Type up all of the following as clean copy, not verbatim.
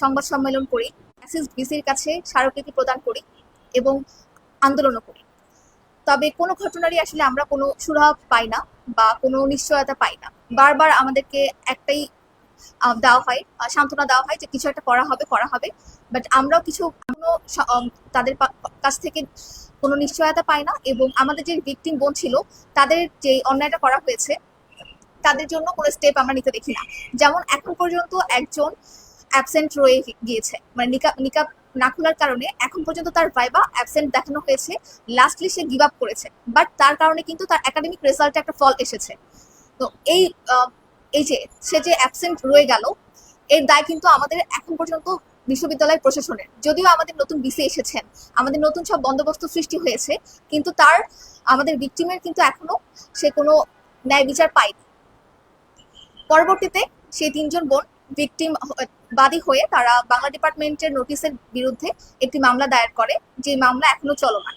সংবাদ সম্মেলন করি, অ্যাসিস্ট ভিসির কাছে স্মারকলিপি প্রদান করি এবং আন্দোলনও করি। তবে কোনো ঘটনারই আসলে আমরা কোনো সুরাহা পাই না বা কোনো নিশ্চয়তা পাই না। বারবার আমাদেরকে একটাই দেওয়া হয়, সান্ত্বনা দেওয়া হয় যে কিছু একটা করা হবে, বাট আমরাও কিছু তাদের কাছ থেকে কোনো নিশ্চয়তা পাই না এবং আমাদের যে ভিকটিম বোন ছিল তাদের যে অন্যায়টা করা হয়েছে তাদের জন্য কোনো স্টেপ আমরা নিতে দেখি না। যেমন এখন পর্যন্ত একজন অ্যাবসেন্ট রয়ে গিয়েছে, মানে নিকাব না খোলার কারণে এখন পর্যন্ত তার ভাইবা অ্যাবসেন্ট দেখানো হয়েছে, লাস্টলি সে গিভ আপ করেছে, বাট তার কারণে কিন্তু তার একাডেমিক রেজাল্টে একটা ফল এসেছে। তো এই যে সে যে অ্যাবসেন্ট রয়ে গেল, এর দায় কিন্তু আমাদের এখন পর্যন্ত বিশ্ববিদ্যালয় প্রশাসনের। যদিও আমাদের নতুন বিসি এসেছেন, আমাদের নতুন সব বন্দোবস্ত সৃষ্টি হয়েছে, কিন্তু আমাদের ভিকটিমের কিন্তু এখনো সে কোনো ন্যায় বিচার পায়নি। পরবর্তীতে সেই তিনজন বোন ভিকটিম বাদী হয়ে তারা বাংলা ডিপার্টমেন্টের নোটিশের বিরুদ্ধে একটি মামলা দায়ের করে, যে মামলা এখনো চলমান।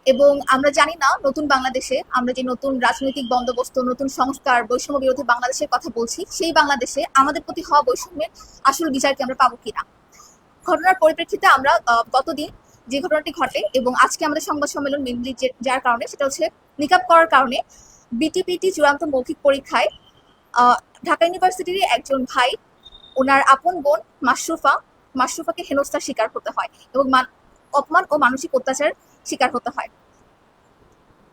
এবং আমরা জানি না নতুন বাংলাদেশে আমরা যে নতুন রাজনৈতিক বন্দোবস্ত, নতুন সংস্কার, বৈষম্য বিরোধী বাংলাদেশের কথা বলছি, সেই বাংলাদেশে আমাদের প্রতি হওয়া বৈষম্যের আসল বিচারকে আমরা পাবো কিনা। ঘটনার পরিপ্রেক্ষিতে আমরা গতদিন যে ঘটনাটি ঘটে এবং আজকে আমাদের সংবাদ সম্মেলন মেনলি যার কারণে, সেটা হচ্ছে নিকাব করার কারণে বিটিপিটি চূড়ান্ত মৌখিক পরীক্ষায় ঢাকা ইউনিভার্সিটির একজন ভাই, ওনার আপন বোন মাশরুফাকে হেনস্থার শিকার হতে হয় এবং অপমান ও মানসিক অত্যাচার শিকার হতে হয়।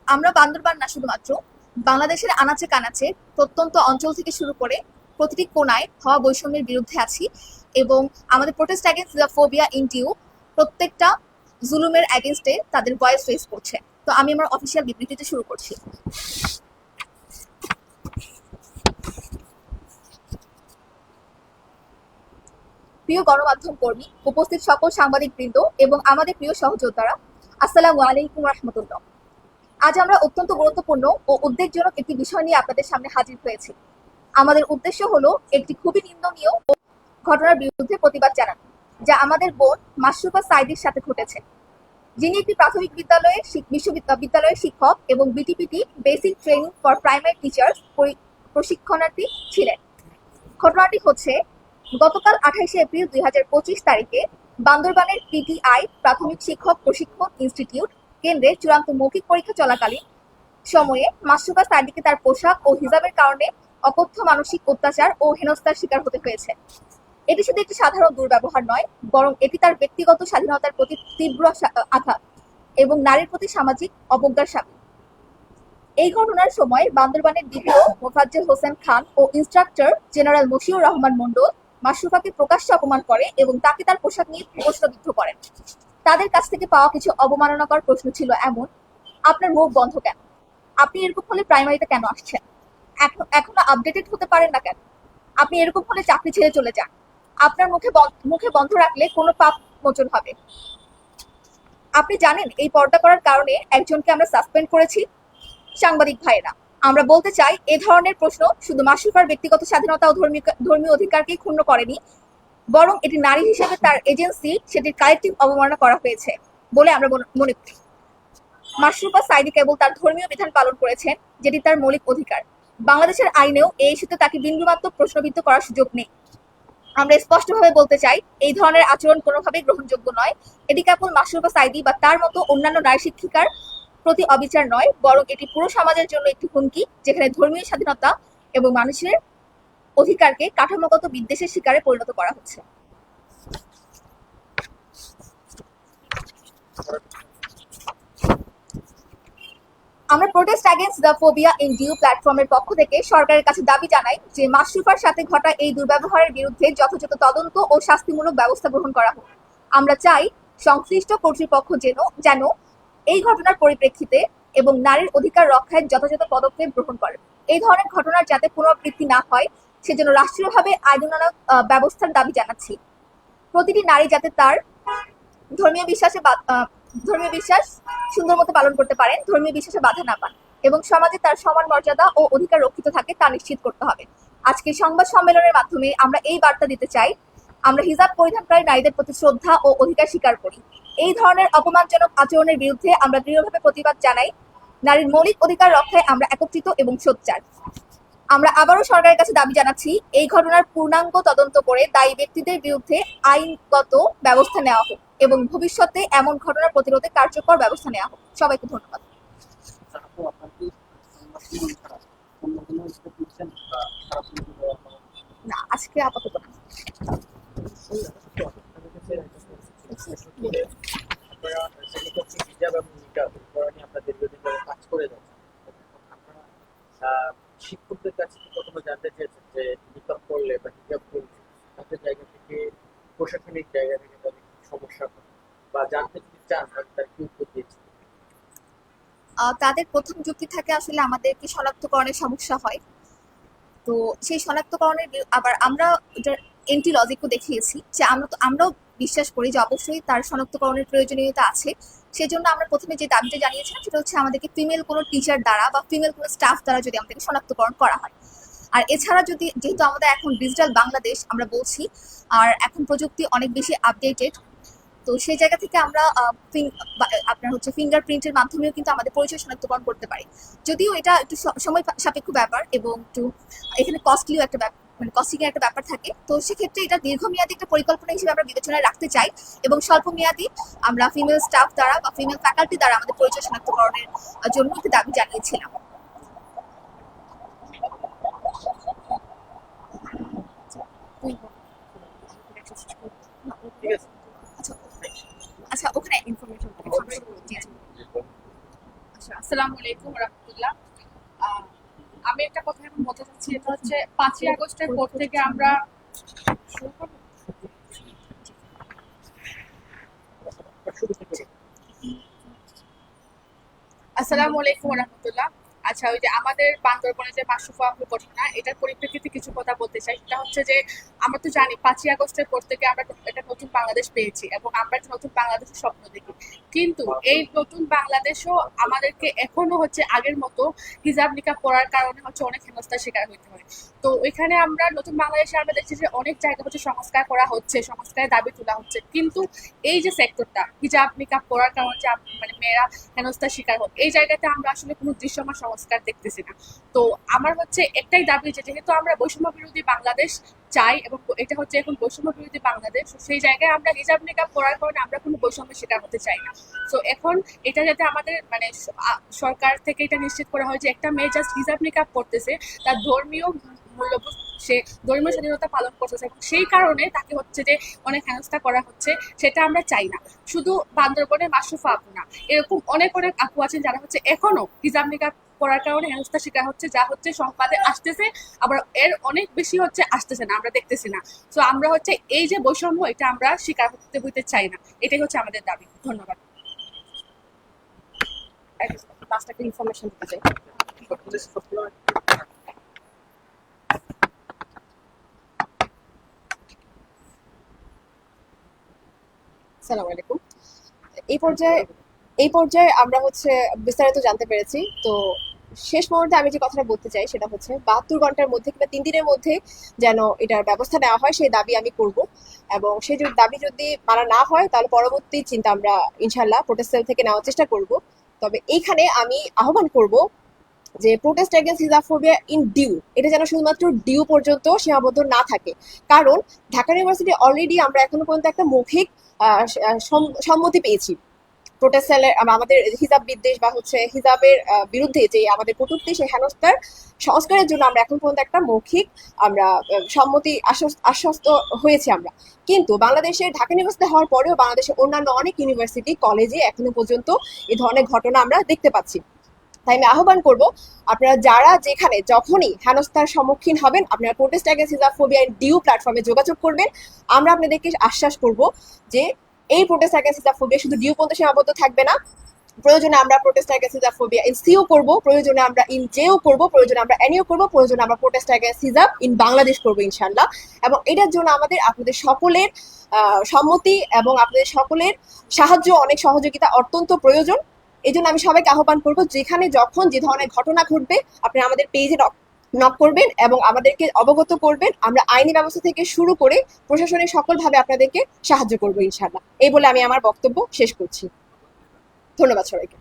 আমরা বান্দরবান না, শুধুমাত্র বাংলাদেশের আনাচে কানাচে প্রত্যন্ত অঞ্চল থেকে শুরু করে প্রতিটি কোনায় হওয়া বৈষম্যের বিরুদ্ধে আছি এবং আমাদের protest against the phobia in টিউ প্রত্যেকটা জুলুমের অ্যাগেন্স্টে তাদের ভয়েস রেজ করছে। তো আমি আমার অফিসিয়াল বিবৃতিতে শুরু করছি। প্রিয় গণমাধ্যম কর্মী, উপস্থিত সকল সাংবাদিক বৃন্দ এবং আমাদের প্রিয় সহযোদ্ধারা, আসসালামু আলাইকুম রহমতুল্লাহ। আজ আমরা অত্যন্ত গুরুত্বপূর্ণ ও উদ্বেগজনক একটি বিষয় নিয়ে আপনাদের সামনে হাজির হয়েছি। আমাদের উদ্দেশ্য হলো একটি খুবই নিন্দনীয় ঘটনার বিরুদ্ধে প্রতিবাদ জানানো, যা আমাদের বোন মাশরুফা সাইদির সাথে ঘটেছে, যিনি একটি প্রাথমিক বিশ্ববিদ্যালয়ের শিক্ষক এবং BTPT basic training for primary teachers প্রশিক্ষণার্থী ছিলেন। ঘটনাটি হচ্ছে গতকাল 28শে এপ্রিল 2025 তারিখে বান্দরবানের পিটিআই প্রাথমিক শিক্ষক প্রশিক্ষণ ইনস্টিটিউট কেন্দ্রে চূড়ান্ত মৌখিক পরীক্ষা চলাকালীন সময়ে মাশরুফা সাইদিকে তার পোশাক ও হিজাবের কারণে অকথ্য মানসিক অত্যাচার ও হেনস্থার শিকার হতে হয়েছে। এটি শুধু একটি সাধারণ দুর্ব্যবহার নয়, বরং এটি তার ব্যক্তিগত স্বাধীনতার প্রতি তীব্র আঘাত এবং নারীর প্রতি সামাজিক অবজ্ঞার সামিল। এই ঘটনার সময় বান্দরবানের ডিপিও মোফাজ্জল হোসেন খান ও ইন্সট্রাক্টর জেনারেল মশিউর রহমান মন্ডল মাশরুফাকে প্রকাশ্যে অপমান করে এবং তাকে তার পোশাক নিয়ে প্রশ্নবিদ্ধ করেন। তাদের কাছ থেকে পাওয়া কিছু অবমাননাকর প্রশ্ন ছিল এমন: আপনার মুখ বন্ধ কেন? আপনি এরকম হলে প্রাইমারিতে কেন আসছেন? এখনো আপডেটেড হতে পারেন না কেন? আপনি এরকম হলে চাকরি ছেড়ে চলে যান। আপনার মুখে বন্ধ রাখলে কোনো পাপ মোচন হবে। আপনি জানেন এই পর্দা করার কারণে একজনকে আমরা সাসপেন্ড করেছি। সাংবাদিক ভাইয়েরা, আমরা বলতে চাই, এ ধরনের প্রশ্ন শুধু মাশরুফার ব্যক্তিগত স্বাধীনতা ও ধর্মীয় অধিকারকেই ক্ষুণ্ণ করেনি, বরং এটি নারী হিসেবে তার এজেন্সি, সেটির কালেকটিভ অবমাননা করা হয়েছে বলে আমরা মনে করি। মাশরুফা সাইদি কেবল তার ধর্মীয় বিধান পালন করেছেন, যেটি তার মৌলিক অধিকার। বাংলাদেশের আইনেও এই ইস্যুতে তাকে বিন্দুমাত্র প্রশ্নবিদ্ধ করার সুযোগ নেই। আমরা স্পষ্টভাবে বলতে চাই, এই ধরনের আচরণ কোনোভাবেই গ্রহণযোগ্য নয়। এটি কেবল মাশরুফা সাইদি বা তার মতো অন্যান্য নারী শিক্ষিকার প্রতি অবিচার নয়, বরং এটি পুরো সমাজের জন্য একটি হুমকি, যেখানে ধর্মীয় স্বাধীনতা এবং মানুষের অধিকারকে কাঠামোগত বিদ্বেষের শিকারে পরিণত করা হচ্ছে। আমরা protest against the phobia in ডিউ প্ল্যাটফর্মের পক্ষ থেকে সরকারের কাছে দাবি জানাই যে মাশরুফার সাথে ঘটা এই দুর্ব্যবহারের বিরুদ্ধে যথাযথ তদন্ত ও শাস্তিমূলক ব্যবস্থা গ্রহণ করা হোক। আমরা চাই সংশ্লিষ্ট কর্তৃপক্ষ যেন এই ঘটনার পরিপ্রেক্ষিতে এবং নারীর অধিকার রক্ষায় যথাযথ পদক্ষেপ গ্রহণ করে। এই ধরনের ঘটনার যাতে পুনরাবৃত্তি না হয়, সেজন্য রাষ্ট্রীয়ভাবে আইনানুগ ব্যবস্থার দাবি জানাচ্ছি। প্রতিটি নারী যাতে তার ধর্মীয় বিশ্বাস সুন্দর মতো পালন করতে পারেন, ধর্মীয় বিশ্বাসে বাধা না পান এবং সমাজে তার সমান মর্যাদা ও অধিকার রক্ষিত থাকে, তা নিশ্চিত করতে হবে। আজকে সংবাদ সম্মেলনের মাধ্যমে আমরা এই বার্তা দিতে চাই, আমরা হিজাব পরিধানকারী নারীদের প্রতি শ্রদ্ধা ও অধিকার স্বীকার করি। এই ধরনের অপমানজনক আচরণের বিরুদ্ধে আমরা দৃঢ়ভাবে প্রতিবাদ জানাই। নারীর মৌলিক অধিকার রক্ষায় আমরা একত্রিত এবং সোচ্চার। আমরা আবারও সরকারের কাছে দাবি জানাচ্ছি এই ঘটনার পূর্ণাঙ্গ তদন্ত করে দায়ী ব্যক্তিদের বিরুদ্ধে আইনগত ব্যবস্থা নেওয়া হোক এবং ভবিষ্যতে এমন ঘটনা প্রতিরোধে কার্যকর ব্যবস্থা নেওয়া হোক। সবাইকে ধন্যবাদ। না, আজকে আপাতত না। শিক্ষকদের কাছে কি কখনো জানতে চেয়েছেন যে নিকাব করলে বা হিজাব করলে তাদের জায়গা থেকে প্রশাসনিক জায়গা থেকে তাদের কি সমস্যা হয় বা জানতে যদি চান তার কি উত্তর দিয়েছে? তাদের প্রথম যুক্তি থাকে আসলে আমাদেরকে শনাক্তকরণের সমস্যা হয়। তো সেই শনাক্তকরণের আবার আমরা এটার এন্টি লজিকও দেখিয়েছি যে আমরাও বিশ্বাস করি যে অবশ্যই তার শনাক্তকরণের প্রয়োজনীয়তা আছে। সেজন্য আমরা প্রথমে যে দাবিটা জানিয়েছিলাম সেটা হচ্ছে আমাদেরকে ফিমেল কোনো টিচার দ্বারা বা ফিমেল কোনো স্টাফ দ্বারা যদি আমাদেরকে শনাক্তকরণ করা হয়। আর এছাড়া যেহেতু আমাদের এখন ডিজিটাল বাংলাদেশ আমরা বলছি, আর এখন প্রযুক্তি অনেক বেশি আপডেটেড, তো সেই জায়গা থেকে আমরা আপনার হচ্ছে ফিঙ্গারপ্রিন্টের মাধ্যমেও কিন্তু আমাদের পরিচয় শনাক্তকরণ করতে পারি। যদিও এটা একটু সময় সাপেক্ষ ব্যাপার এবং একটু এখানে কস্টলিও একটা ব্যাপার, মানে কস্টিং এর একটা ব্যাপার থাকে। তো সেক্ষেত্রে এটা দীর্ঘমেয়াদী একটা পরিকল্পনা হিসেবে আমরা বিবেচনায় রাখতে চাই এবং স্বল্প মেয়াদী আমরা ফিমেল স্টাফ দ্বারা বা ফিমেল ফ্যাকাল্টি দ্বারা আমাদের পরিচয় শনাক্তকরণের জন্য একটি দাবি জানিয়েছিলাম। ঠিক আছে। আচ্ছা, ওখানে ইনফরমেশন আচ্ছা, আসসালামু আলাইকুম রাহমাতুল্লাহ। আমি একটা কথা এখন বলতে চাচ্ছি, এটা হচ্ছে 5ই আগস্টের পর থেকে আমরা আসসালামু আলাইকুম রাহমাতুল্লাহ। আচ্ছা, ওই যে আমাদের বান্দরবনে যে মাশরুফা আপুর ঘটনা, এটার পরিপ্রেক্ষিতে কিছু কথা বলতে চাই। সেটা হচ্ছে যে আমরা তো জানি 5ই আগস্টের পর থেকে আমরা একটা নতুন বাংলাদেশ পেয়েছি এবং আমরা একটা নতুন বাংলাদেশের স্বপ্ন দেখি। কিন্তু এই নতুন বাংলাদেশও আমাদেরকে এখনো হচ্ছে আগের মতো হিজাব নিকাব পড়ার কারণে হচ্ছে অনেক হেনস্থার শিকার হতে হয়। তো ওইখানে আমরা নতুন বাংলাদেশে আমরা দেখছি যে অনেক জায়গা হচ্ছে সংস্কার করা হচ্ছে, সংস্কারের দাবি তোলা হচ্ছে, কিন্তু এই যে সেক্টরটা হিজাব নিকাব পড়ার কারণে যে মানে মেয়েরা হেনস্থার শিকার হোক, এই জায়গাতে আমরা আসলে কোনো দৃশ্যমান সংস্কার দেখতেছি না। তো আমার হচ্ছে একটাই দাবি যে যেহেতু আমরা বৈষম্য বিরোধী বাংলাদেশ চাই এবং এটা হচ্ছে এখন বৈষম্য বিরোধী বাংলাদেশ, সেই জায়গায় আমরা হিজাব নিকাব পড়ার কারণে আমরা কোনো বৈষম্যের শিকার হতে চাই না। তো এখন এটা যাতে আমাদের মানে সরকার থেকে এটা নিশ্চিত করা হয় যে একটা মেয়ে জাস্ট হিজাব নিকাব পড়তেছে, তার ধর্মীয় মূল্যবোধ, সে ধর্মীয় স্বাধীনতা পালন করতেছে এবং সেই কারণে তাকে হচ্ছে যে অনেক হেনস্থা করা হচ্ছে, সেটা আমরা চাই না। শুধু বান্দরবনের মাশরুফা আপু না, এরকম অনেক অনেক আপু আছেন যারা হচ্ছে এখনো হিজাব নিকাব পড়ার কারণে হেনস্থার শিকার হচ্ছে, যা হচ্ছে সংবাদে আসতেছে, আবার এর অনেক বেশি হচ্ছে আসতেছে না, আমরা দেখতেছি না। তো আমরা হচ্ছে এই যে বৈষম্য, এটা আমরা শিকার হতে চাই না, এটাই হচ্ছে আমাদের দাবি। ধন্যবাদ। লাস্ট একটা ইনফরমেশন দিতে চাই। আসসালামু আলাইকুম। এই পর্যায়ে আমরা হচ্ছে বিস্তারিত জানতে পেরেছি। তো শেষ মুহূর্তে আমি যে কথাটা বলতে চাই সেটা হচ্ছে 72 ঘন্টার মধ্যে কিংবা 3 দিনের মধ্যে যেন এটার ব্যবস্থা নেওয়া হয়, সেই দাবি আমি করব। এবং সেই দাবি যদি মানা না হয় তাহলে পরবর্তী চিন্তা আমরা ইনশাল্লাহ প্রোটেস্ট সেল থেকে নেওয়ার চেষ্টা করব। তবে এইখানে আমি আহ্বান করব যে প্রোটেস্ট এগেইনস্ট হিজাবফোবিয়া ইন ডিউ, এটা যেন শুধুমাত্র ডিউ পর্যন্ত সীমাবদ্ধ না থাকে। কারণ ঢাকা ইউনিভার্সিটি অলরেডি আমরা এখনো পর্যন্ত একটা মৌখিক সম্মতি পেয়েছি প্রোটেস্ট সেলের, আমাদের হিজাব বিদ্বেষ বা হচ্ছে হিজাবের বিরুদ্ধে যে আমাদের কটূক্তি, সেই হেনস্থার সংস্কারের জন্য আমরা এখন পর্যন্ত একটা মৌখিক আমরা সম্মতি আশ্বস্ত হয়েছি আমরা। কিন্তু বাংলাদেশের ঢাকা ইউনিভার্সিটি হওয়ার পরেও বাংলাদেশের অন্যান্য অনেক ইউনিভার্সিটি কলেজে এখনো পর্যন্ত এই ধরনের ঘটনা আমরা দেখতে পাচ্ছি। তাই আমি আহ্বান করব, আপনারা যারা যেখানে যখনই হেনস্থার সম্মুখীন হবেন আপনারা প্রোটেস্ট এগেইনস্ট হিজাবফোবিয়া ইন ডিউ প্ল্যাটফর্মে যোগাযোগ করবেন। আমরা আপনাদেরকে আশ্বাস করব যে এই প্রোটেস্ট এগেইনস্ট হিজাবফোবিয়া শুধু ডিউ পর্যন্ত সীমাবদ্ধ থাকবে না। প্রয়োজনে আমরা প্রোটেস্ট এগেইনস্ট হিজাবফোবিয়া ইন সিও করব, প্রয়োজনে আমরা ইন জেও করব, প্রয়োজনে আমরা এনইও করব, প্রয়োজনে আমরা প্রোটেস্ট এগেইনস্ট হিজাব ইন বাংলাদেশ করব ইনশাআল্লাহ। এবং এটার জন্য আপনাদের সকলের সম্মতি এবং আপনাদের সকলের সাহায্য, অনেক সহযোগিতা অত্যন্ত প্রয়োজন। এই জন্য আমি সবাইকে আহ্বান করবো, যেখানে যখন যে ধরনের ঘটনা ঘটবে আপনারা আমাদের পেজে নক করবেন এবং আমাদেরকে অবগত করবেন। আমরা আইনি ব্যবস্থা থেকে শুরু করে প্রশাসনিক সকলভাবে আপনাদেরকে সাহায্য করবো ইনশাআল্লাহ। এই বলে আমি আমার বক্তব্য শেষ করছি। ধন্যবাদ সবাইকে।